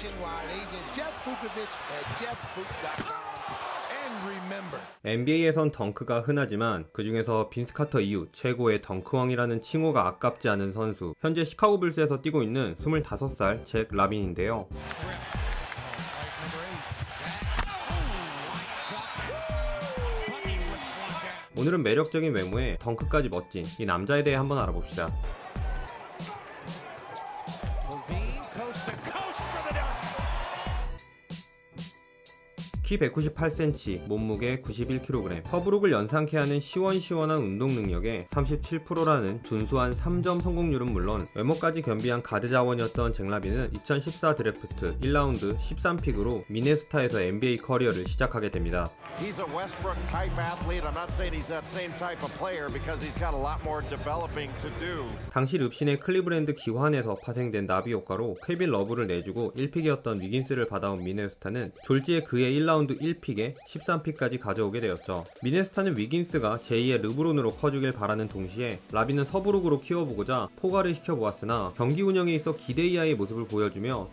nationwide agent Jeff Vukovich at jeffvuk.com. NBA에선 덩크가 흔하지만 그 중에서 빈스 카터 이후 최고의 덩크왕이라는 칭호가 아깝지 않은 선수, 현재 시카고 불스에서 뛰고 있는 25살 잭 라빈인데요. 오늘은 매력적인 외모에 덩크까지 멋진 이 남자에 대해 한번 알아봅시다. 키 198cm, 몸무게 91kg, 허브룩을 연상케 하는 시원시원한 운동 능력에 37%라는 준수한 3점 성공률은 물론 외모까지 겸비한 가드 자원이었던 잭 라빈은 2014 드래프트 1라운드 13픽으로 미네소타에서 NBA 커리어를 시작하게 됩니다. He's a Westbrook type athlete. I'm not saying he's that same type of player because he's got a lot more developing to do. 당시 릅신의 클리브랜드 기환에서 파생된 나비 효과로 케빈 러브를 내주고 1픽이었던 위긴스를 받아온 미네소타는 졸지에 그의 1라운드 1픽에 13픽까지 가져오게 되었죠. 미네소타는 위긴스가 제2의 르브론으로 커주길 바라는 동시에 라빈은 서브룩으로 키워보고자 포괄을 시켜보았으나 경기 운영에 있어 기대 이하의 모습을 보여주며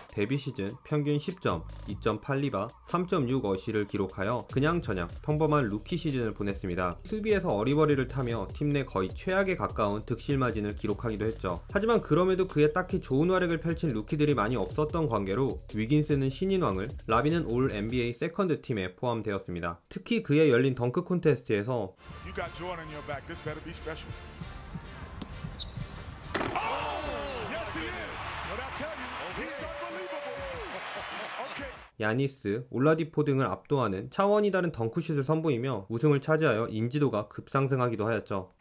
데뷔 시즌 평균 10점, 2.8리바, 3.6 어시를 기록하여 그냥저냥 평범한 루키 시즌을 보냈습니다. 수비에서 어리버리를 타며 팀 내 거의 최악에 가까운 득실 마진을 기록하기도 했죠. 하지만 그럼에도 그에 딱히 좋은 활약을 펼친 루키들이 많이 없었던 관계로 위긴스는 신인왕을, 라빈은 올 NBA 세컨드 팀에 포함되었습니다. 특히 그의 열린 덩크 콘테스트에서 야니스, 올라디포 등을 압도하는 차원이 다른 덩크슛을 선보이며 우승을 차지하여 인지도가 급상승하기도 하였죠.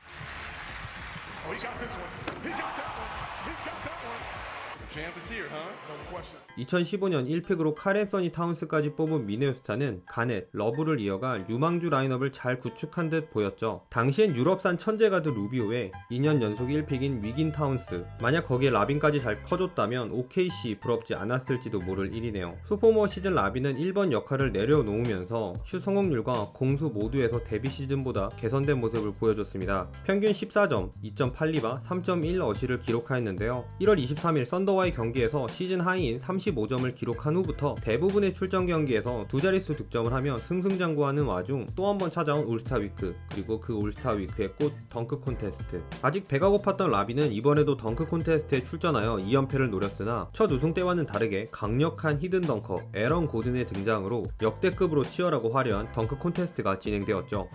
2015년 1픽으로 칼 앤서니 타운스까지 뽑은 미네소타는 가넷, 러브를 이어갈 유망주 라인업을 잘 구축한 듯 보였죠. 당시엔 유럽산 천재 가드 루비오에 2년 연속 1픽인 위긴 타운스, 만약 거기에 라빈까지 잘 커줬다면 OKC 부럽지 않았을지도 모를 일이네요. 소포머 시즌 라빈은 1번 역할을 내려놓으면서 슛 성공률과 공수 모두에서 데뷔 시즌보다 개선된 모습을 보여줬습니다. 평균 14점, 2.8리바, 3.1 어시를 기록하였는데요. 1월 23일 썬더와의 경기에서 시즌 하이인 35점을 기록한 후부터 대부분의 출전 경기에서 두 자릿수 득점을 하며 승승장구하는 와중 또 한 번 찾아온 올스타 위크, 그리고 그 올스타 위크의 꽃 덩크 콘테스트. 아직 배가 고팠던 라빈은 이번에도 덩크 콘테스트에 출전하여 2연패를 노렸으나 첫 우승 때와는 다르게 강력한 히든 덩커 에런 고든의 등장으로 역대급으로 치열하고 화려한 덩크 콘테스트가 진행되었죠.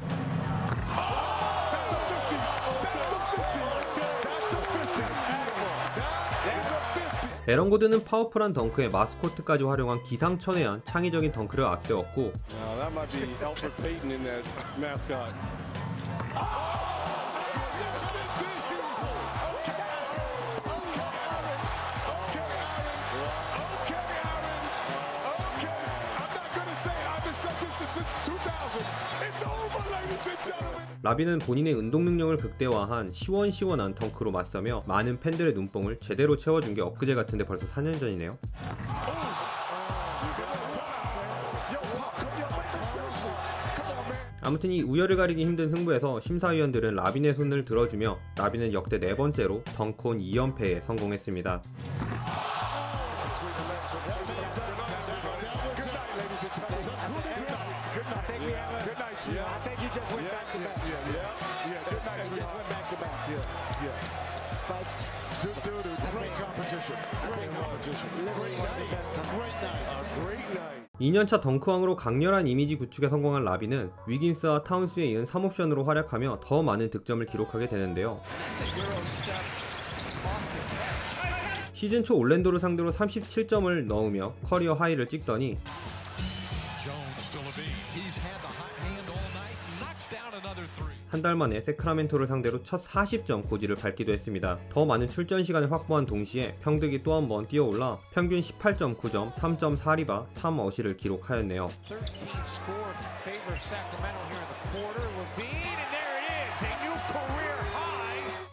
에런 고든은 파워풀한 덩크에 마스코트까지 활용한 기상천외한 창의적인 덩크를 앞세웠고 라빈은 본인의 운동 능력을 극대화한 시원시원한 덩크로 맞서며 많은 팬들의 눈뽕을 제대로 채워준 게 엊그제 같은데 벌써 4년 전이네요. 아무튼 이 우열을 가리기 힘든 승부에서 심사위원들은 라빈의 손을 들어주며 라빈은 역대 4번째로 덩크온 2연패에 성공했습니다. Spikes. Great competition. Great competition. Great night. Great night. 2년차 덩크왕으로 강렬한 이미지 구축에 성공한 라빈은 위긴스와 타운스에 이은 3옵션으로 활약하며 더 많은 득점을 기록하게 되는데요. 시즌 초 올랜도를 상대로 37점을 넣으며 커리어 하이를 찍더니 한 달 만에 세크라멘토를 상대로 첫 40점 고지를 밟기도 했습니다. 더 많은 출전 시간을 확보한 동시에 평득이 또 한 번 뛰어올라 평균 18.9점, 3.4리바, 3어시를 기록하였네요.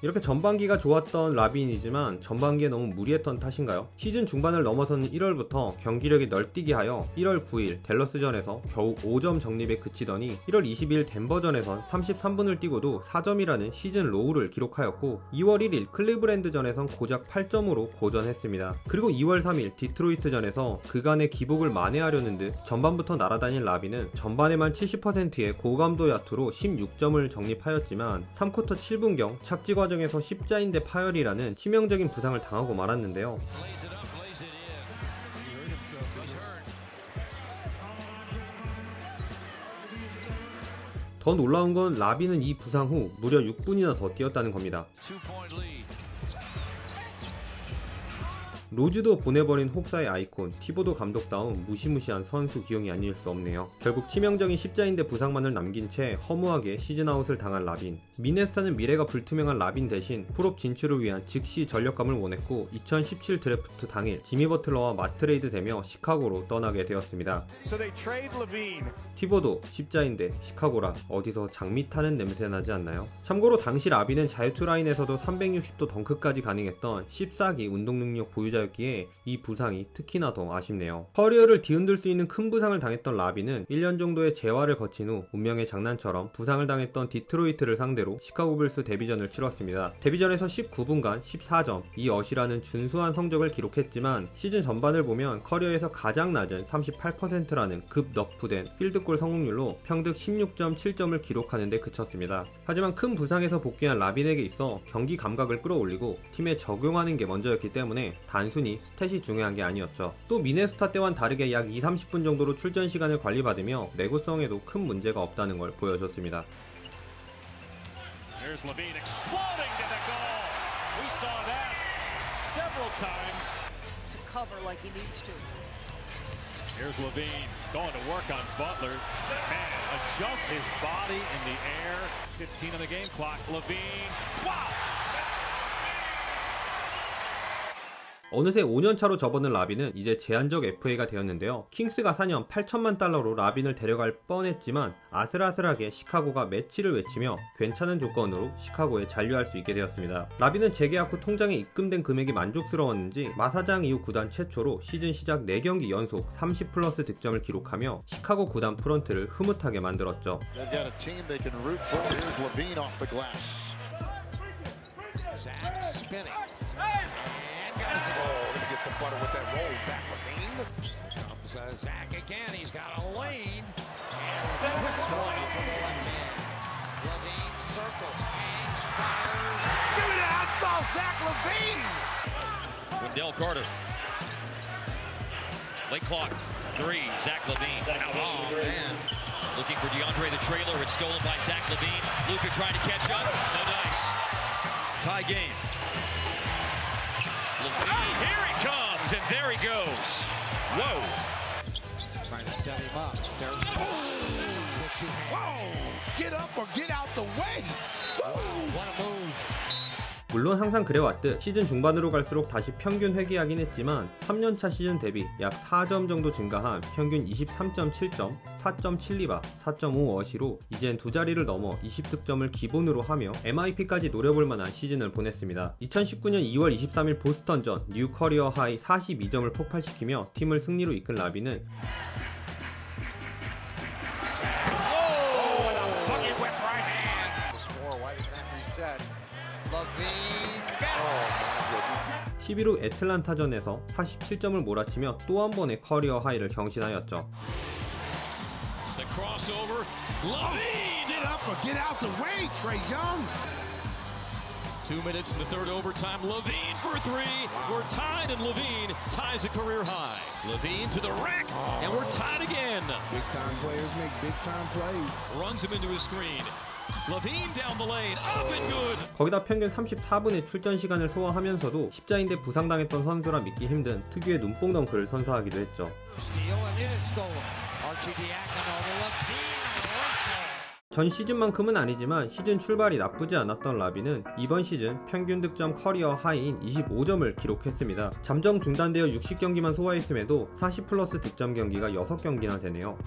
이렇게 전반기가 좋았던 라빈이지만 전반기에 너무 무리했던 탓인가요? 시즌 중반을 넘어서는 1월부터 경기력이 널뛰게 하여 1월 9일 댈러스전에서 겨우 5점 적립에 그치더니 1월 20일 덴버전에선 33분을 뛰고도 4점이라는 시즌 로우를 기록하였고 2월 1일 클리브랜드전에선 고작 8점으로 고전했습니다. 그리고 2월 3일 디트로이트전에서 그간의 기복을 만회하려는 듯 전반부터 날아다닌 라빈은 전반에만 70%의 고감도 야투로 16점을 적립하였지만 3쿼터 7분경 착지 과정에서 십자인대 파열이라는 치명적인 부상을 당하고 말았는데요. 더 놀라운 건 라빈은 이 부상 후 무려 6분이나 더 뛰었다는 겁니다. 로즈도 보내버린 혹사의 아이콘 티보도 감독다운 무시무시한 선수 기용이 아닐 수 없네요. 결국 치명적인 십자인대 부상만을 남긴 채 허무하게 시즌아웃을 당한 라빈. 미네소타는 미래가 불투명한 라빈 대신 풀업 진출을 위한 즉시 전력감을 원했고 2017 드래프트 당일 지미 버틀러와 맞트레이드 되며 시카고로 떠나게 되었습니다. 티보도 십자인대 시카고라 어디서 장미 타는 냄새 나지 않나요? 참고로 당시 라빈은 자유투 라인에서도 360도 덩크까지 가능했던 14기 운동 능력 보유자였기에 이 부상이 특히나 더 아쉽네요. 커리어를 뒤흔들 수 있는 큰 부상을 당했던 라빈은 1년 정도의 재활을 거친 후 운명의 장난처럼 부상을 당했던 디트로이트를 상대로 시카고 불스 데뷔전을 치렀습니다. 데뷔전에서 19분간 14점, 2어시라는 준수한 성적을 기록했지만 시즌 전반을 보면 커리어에서 가장 낮은 38%라는 급 너프된 필드골 성공률로 평득 16.7점을 기록하는 데 그쳤습니다. 하지만 큰 부상에서 복귀한 라빈에게 있어 경기 감각을 끌어올리고 팀에 적용하는 게 먼저였기 때문에 단순히 스탯이 중요한 게 아니었죠. 또 미네소타 때와는 다르게 약 20-30분 정도로 출전 시간을 관리받으며 내구성에도 큰 문제가 없다는 걸 보여줬습니다. Here's LaVine exploding to the goal. We saw that several times. To cover like he needs to. Here's LaVine going to work on Butler. Man, adjusts his body in the air. 15 on the game clock. LaVine. Wow! 어느새 5년차로 접어든 라빈은 이제 제한적 FA가 되었는데요. 킹스가 4년 8천만 달러로 라빈을 데려갈 뻔했지만 아슬아슬하게 시카고가 매치를 외치며 괜찮은 조건으로 시카고에 잔류할 수 있게 되었습니다. 라빈은 재계약 후 통장에 입금된 금액이 만족스러웠는지 마사장 이후 구단 최초로 시즌 시작 4경기 연속 30+ 득점을 기록하며 시카고 구단 프런트를 흐뭇하게 만들었죠. Oh, gonna get some butter with that roll, Zach LaVine. Comes Zach again. He's got a lane. And twists one from the left hand. LaVine circles, hangs, fires. Give me that outside, Zach LaVine. Wendell Carter. Late clock. 3. Zach LaVine. Oh man. Looking for DeAndre the trailer. It's stolen by Zach LaVine. Luka trying to catch up. No dice. Tie game. LaVine, here he comes, and there he goes. Whoa. Trying to set him up. There's whoa! Get up or get out the way. What a move. 물론 항상 그래왔듯 시즌 중반으로 갈수록 다시 평균 회귀하긴 했지만 3년차 시즌 대비 약 4점 정도 증가한 평균 23.7점, 4.7리바, 4.5어시로 이젠 두 자리를 넘어 20득점을 기본으로 하며 MIP까지 노려볼 만한 시즌을 보냈습니다. 2019년 2월 23일 보스턴전 뉴 커리어 하이 42점을 폭발시키며 팀을 승리로 이끈 라빈은 LaVine. 11호 애틀란타전에서 47점을 몰아치며 또 한 번의 커리어 하이를 경신하였죠. The crossover. LaVine. Get up or get out the way, Trae Young. 2 minutes in the third overtime. LaVine for 3. We're tied, and LaVine ties a career high. LaVine to the rack, and we're tied again. Big time players make big time plays. Runs him into his screen. LaVine down the lane, up and good. 거기다 평균 34분의 출전 시간을 소화하면서도 십자인대 부상당했던 선수라 믿기 힘든 특유의 눈뽕 덩크를 선사하기도 했죠. Steal and it is stolen. Archie Diacono to LaVine. 전 시즌만큼은 아니지만 시즌 출발이 나쁘지 않았던 라빈은 이번 시즌 평균 득점 커리어 하이인 25점을 기록했습니다. 잠정 중단되어 60경기만 소화했음에도 40+ 득점 경기가 6경기나 되네요.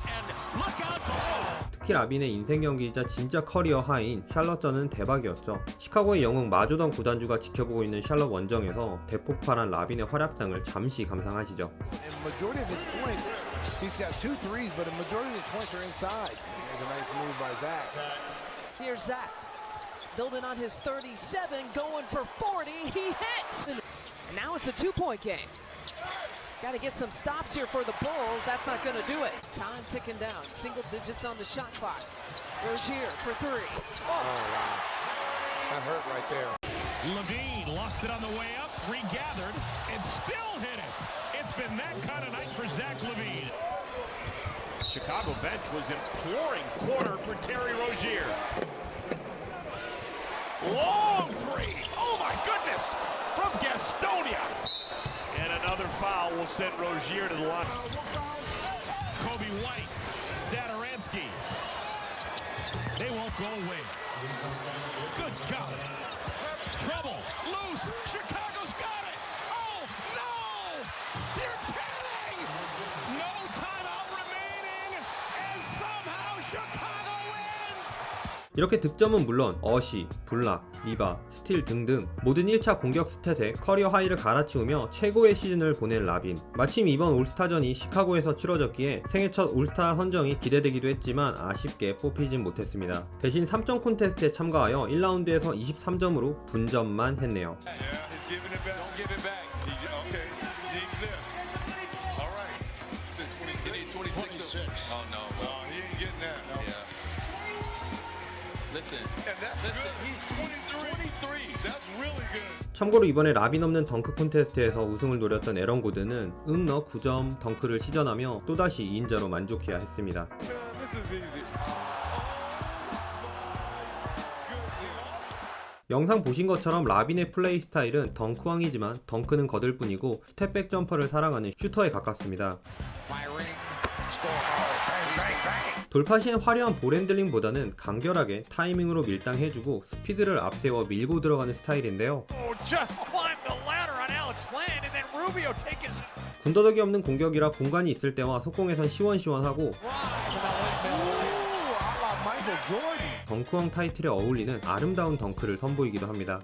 특히 라빈의 인생 경기이자 진짜 커리어 하이인 샬럿전은 대박이었죠. 시카고의 영웅 마조던 구단주가 지켜보고 있는 샬럿 원정에서 대폭발한 라빈의 활약상을 잠시 감상하시죠. And majority of his points, he's got 2 threes, but a majority of his points are inside. There's a nice move by Zach. Here's Zach. Building on his 37, going for 40. He hits! And now it's a 2-point game. Got to get some stops here for the Bulls. That's not going to do it. Time ticking down. Single digits on the shot clock. Rozier for 3. Oh, wow. That hurt right there. Levine lost it on the way up, regathered, and still hit it. It's been that kind of night for Zach Levine. Chicago bench was imploring quarter for Terry Rozier. Long three. Oh my goodness. From Gastonia. And another foul will send Rozier to the line. Kobe White, Zadaransky. They won't go away. Good God. Trouble, loose, Chicago's got it! Oh, no! You're kidding! No timeout remaining, and somehow Chicago wins! 이렇게 득점은 물론 어시, 블락, 리바, 스틸 등등 모든 1차 공격 스탯에 커리어 하이를 갈아치우며 최고의 시즌을 보낸 라빈. 마침 이번 올스타전이 시카고에서 치러졌기에 생애 첫 올스타 선정이 기대되기도 했지만 아쉽게 뽑히진 못했습니다. 대신 3점 콘테스트에 참가하여 1라운드에서 23점으로 분점만 했네요. 참고로 이번에 라빈 없는 덩크 콘테스트에서 우승을 노렸던 에런 고든은 너 9점 덩크를 시전하며 또다시 2인자로 만족해야 했습니다. 영상 보신 것처럼 라빈의 플레이 스타일은 덩크왕이지만 덩크는 거들 뿐이고 스텝백 점퍼를 사랑하는 슈터에 가깝습니다. 돌파 시엔 화려한 볼핸들링보다는 간결하게 타이밍으로 밀당해주고 스피드를 앞세워 밀고 들어가는 스타일인데요. 군더더기 없는 공격이라 공간이 있을 때와 속공에선 시원시원하고 덩크왕 타이틀에 어울리는 아름다운 덩크를 선보이기도 합니다.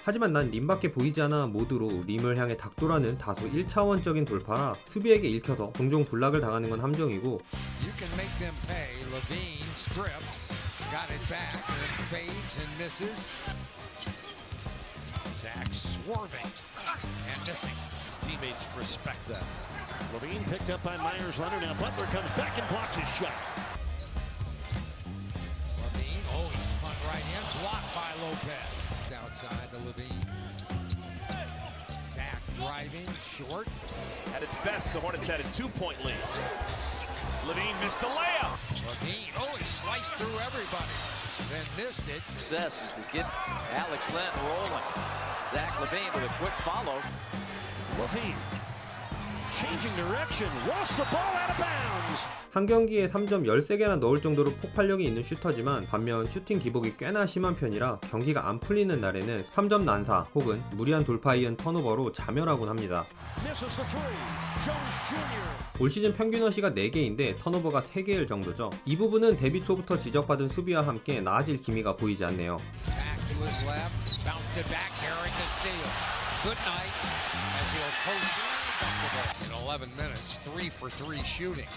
하지만 난 림밖에 보이지 않아 모드로 림을 향해 닥돌하는 다소 1차원적인 돌파라 수비에게 읽혀서 종종 블락을 당하는 건 함정이고 You can make them pay. Levine stripped, got it back, and then fades and misses. Zach swerving and missing. His teammates respect that. Levine picked up by Myers Leonard. Now Butler comes back and blocks his shot. Levine, oh, he spun right in, blocked by Lopez. Outside to Levine. Zach driving, short. At its best, the Hornets had a 2-point lead. Levine missed the layup. Levine, oh, he sliced through everybody, then missed it. Success is to get Alex Len rolling. Zach Levine with a quick follow. Levine changing direction, lost the ball out of bounds. 한 경기에 3점 13개나 넣을 정도로 폭발력이 있는 슈터지만 반면 슈팅 기복이 꽤나 심한 편이라 경기가 안 풀리는 날에는 3점 난사 혹은 무리한 돌파에 이은 턴오버로 자멸하곤 합니다. 올 시즌 평균 어시가 4개인데 턴오버가 3개일 정도죠. 이 부분은 데뷔 초부터 지적받은 수비와 함께 나아질 기미가 보이지 않네요. Back to his left, bounced it back, carrying the steal. Good night as he'll post in 11 minutes, 3 for 3 shooting.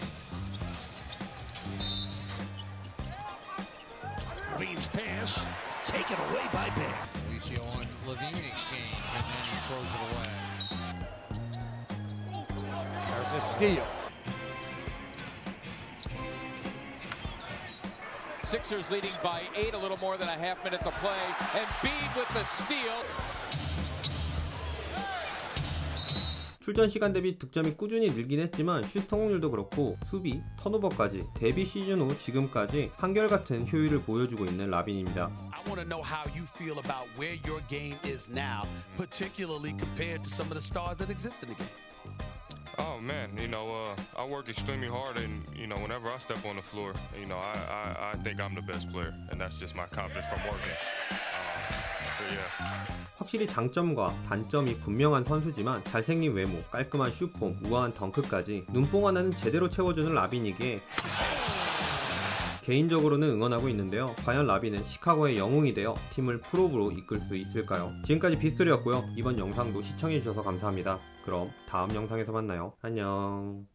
Levine's pass taken away by Bear. Alicio on Levine exchange, and then he throws it away. There's a steal. Sixers leading by 8, a little more than a half minute to play. Embiid with the steal. 출전 시간 대비 득점이 꾸준히 늘긴 했지만 슛 성공률도 그렇고 수비, 턴오버까지 데뷔 시즌 후 지금까지 한결같은 효율을 보여주고 있는 라빈입니다. I want to know how you feel about where your game is now, particularly compared to some of the stars that exist in the game. Oh man, I work extremely hard, and whenever I step on the floor, I think I'm the best player, and that's just my confidence from working. But yeah. 확실히 장점과 단점이 분명한 선수지만 잘생긴 외모, 깔끔한 슛폼, 우아한 덩크까지 눈뽕 하나는 제대로 채워주는 라빈에게 개인적으로는 응원하고 있는데요. 과연 라빈은 시카고의 영웅이 되어 팀을 프로브로 이끌 수 있을까요? 지금까지 빗소리였고요. 이번 영상도 시청해주셔서 감사합니다. 그럼 다음 영상에서 만나요. 안녕.